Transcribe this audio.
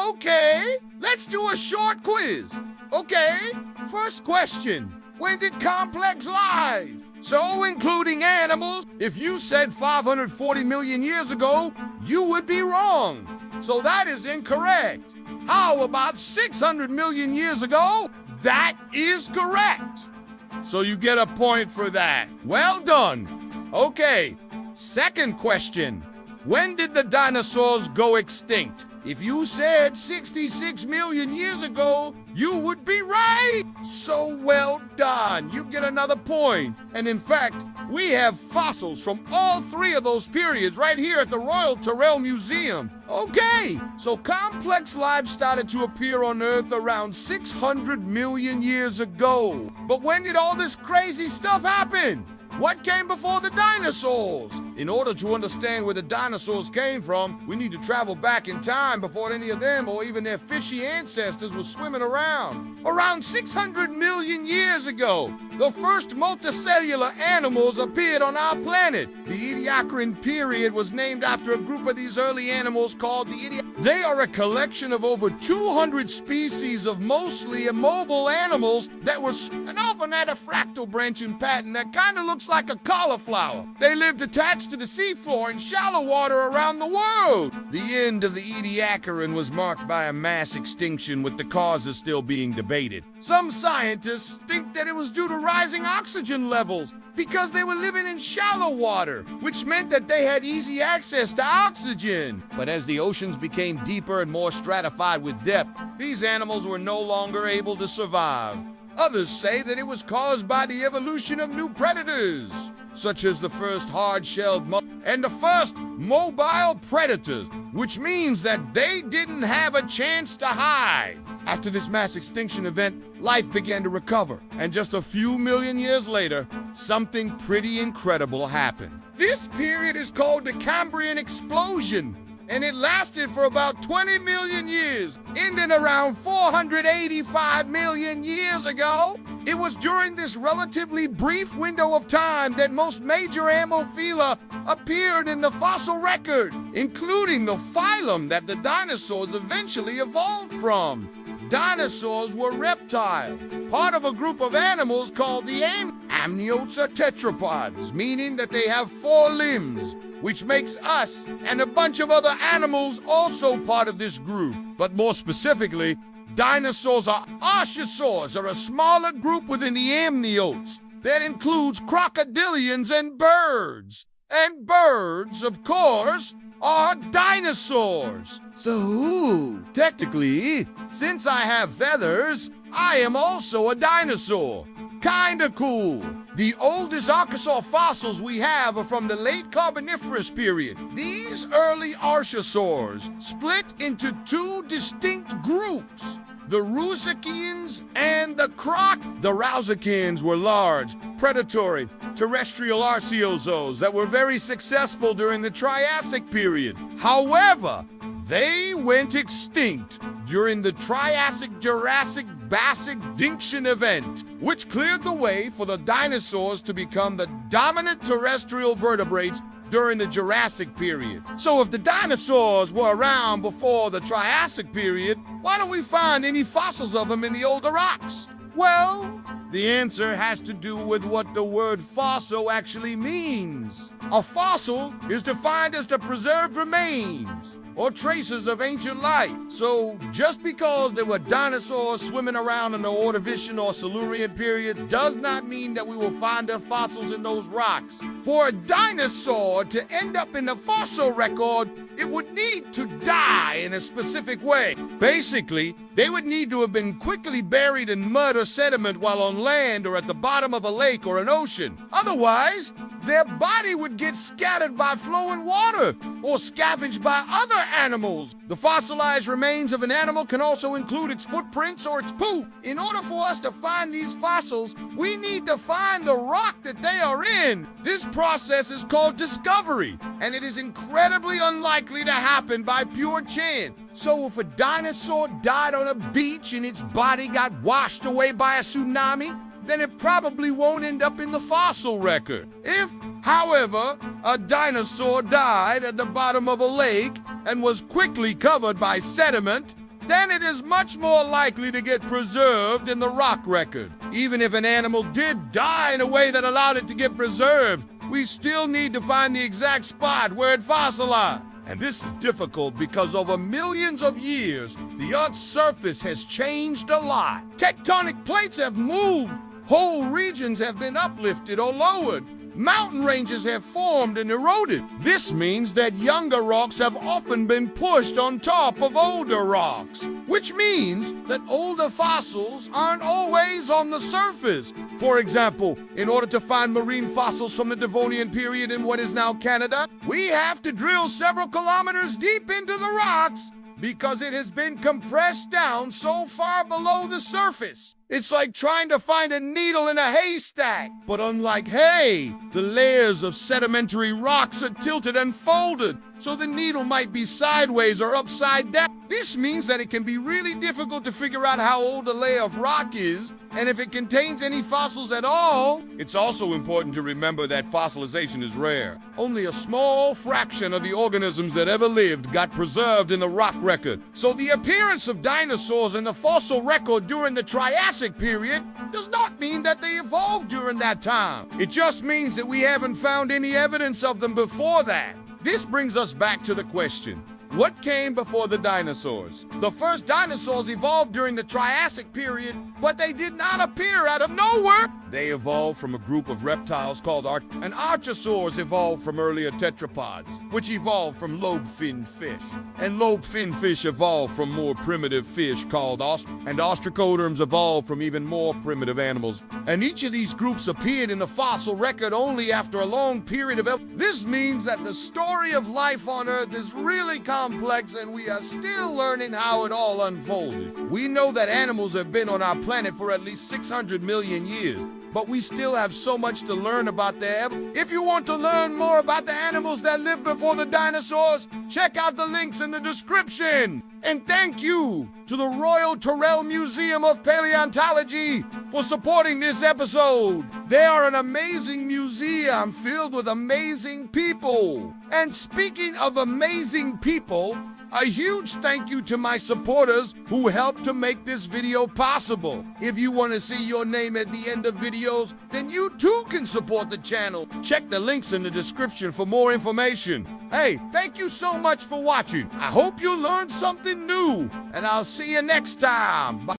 Okay, let's do a short quiz. Okay, first question. When did complex lie? So, including animals, if you said 540 million years ago, you would be wrong. So that is incorrect. How about 600 million years ago? That is correct. So you get a point for that. Well done. Okay, second question. When did the dinosaurs go extinct? If you said 66 million years ago, you would be right. So well done. You get another point. And in fact, we have fossils from all three of those periods right here at the Royal Tyrrell Museum. Okay, so complex life started to appear on Earth around 600 million years ago. But when did all this crazy stuff happen? What came before the dinosaurs? In order to understand where the dinosaurs came from, we need to travel back in time before any of them or even their fishy ancestors were swimming around. Around 600 million years ago, the first multicellular animals appeared on our planet. The Ediacaran period was named after a group of these early animals called the Ediacaran. They are a collection of over 200 species of mostly immobile animals that were and often had a fractal branching pattern that kind of looks like a cauliflower. They lived attached to the seafloor in shallow water around the world. The end of the Ediacaran was marked by a mass extinction, with the causes still being debated. Some scientists think that it was due to rising oxygen levels because they were living in shallow water, which meant that they had easy access to oxygen. But as the oceans became deeper and more stratified with depth, these animals were no longer able to survive. Others say that it was caused by the evolution of new predators, such as the first hard-shelled and the first mobile predators, which means that they didn't have a chance to hide. After this mass extinction event, life began to recover, and just a few million years later, something pretty incredible happened. This period is called the Cambrian explosion, and it lasted for about 20 million years, ending around 485 million years ago. It was during this relatively brief window of time that most major Ammophila appeared in the fossil record, including the phylum that the dinosaurs eventually evolved from. Dinosaurs were reptiles, part of a group of animals called the amniotes are tetrapods, meaning that they have 4 limbs, which makes us and a bunch of other animals also part of this group. But more specifically, dinosaurs are archosaurs, are a smaller group within the amniotes that includes crocodilians and birds. And birds, of course, are dinosaurs. So, technically, since I have feathers, I am also a dinosaur. Kinda cool. The oldest archosaur fossils we have are from the late Carboniferous period. These early archosaurs split into 2 distinct groups, the Rousicaans and the The Rousicaans were large, predatory, terrestrial archosaurs that were very successful during the Triassic period. However, they went extinct during the Triassic-Jurassic-Bass-extinction event, which cleared the way for the dinosaurs to become the dominant terrestrial vertebrates during the Jurassic period. So if the dinosaurs were around before the Triassic period, why don't we find any fossils of them in the older rocks? Well, the answer has to do with what the word fossil actually means. A fossil is defined as the preserved remains or traces of ancient life. So just because there were dinosaurs swimming around in the Ordovician or Silurian periods does not mean that we will find their fossils in those rocks. For a dinosaur to end up in the fossil record, it would need to die in a specific way. Basically, they would need to have been quickly buried in mud or sediment while on land or at the bottom of a lake or an ocean. Otherwise, their body would get scattered by flowing water or scavenged by other animals. The fossilized remains of an animal can also include its footprints or its poop. In order for us to find these fossils, we need to find the rock that they are in. This process is called discovery, and it is incredibly unlikely to happen by pure chance. So if a dinosaur died on a beach and its body got washed away by a tsunami, then it probably won't end up in the fossil record. If, however, a dinosaur died at the bottom of a lake and was quickly covered by sediment, then it is much more likely to get preserved in the rock record. Even if an animal did die in a way that allowed it to get preserved, we still need to find the exact spot where it fossilized. And this is difficult because over millions of years, the Earth's surface has changed a lot. Tectonic plates have moved, whole regions have been uplifted or lowered, mountain ranges have formed and eroded. This means that younger rocks have often been pushed on top of older rocks, which means that older fossils aren't always on the surface. For example, in order to find marine fossils from the Devonian period in what is now Canada, we have to drill several kilometers deep into the rocks because it has been compressed down so far below the surface. It's like trying to find a needle in a haystack. But unlike hay, the layers of sedimentary rocks are tilted and folded, so the needle might be sideways or upside down. This means that it can be really difficult to figure out how old a layer of rock is, and if it contains any fossils at all. It's also important to remember that fossilization is rare. Only a small fraction of the organisms that ever lived got preserved in the rock record. So the appearance of dinosaurs in the fossil record during the Triassic period does not mean that they evolved during that time. It just means that we haven't found any evidence of them before that. This brings us back to the question, what came before the dinosaurs? The first dinosaurs evolved during the Triassic period, but they did not appear out of nowhere. They evolved from a group of reptiles called and archosaurs evolved from earlier tetrapods, which evolved from lobe-finned fish. And lobe-finned fish evolved from more primitive fish called and ostracoderms evolved from even more primitive animals. And each of these groups appeared in the fossil record only after a long period of evolution. This means that the story of life on Earth is really complex, and we are still learning how it all unfolded. We know that animals have been on our planet for at least 600 million years, but we still have so much to learn about them. If you want to learn more about the animals that lived before the dinosaurs, check out the links in the description. And thank you to the Royal Tyrrell Museum of Paleontology for supporting this episode. They are an amazing museum filled with amazing people. And speaking of amazing people, a huge thank you to my supporters who helped to make this video possible. If you want to see your name at the end of videos, then you too can support the channel. Check the links in the description for more information. Hey, thank you so much for watching. I hope you learned something new, and I'll see you next time. Bye.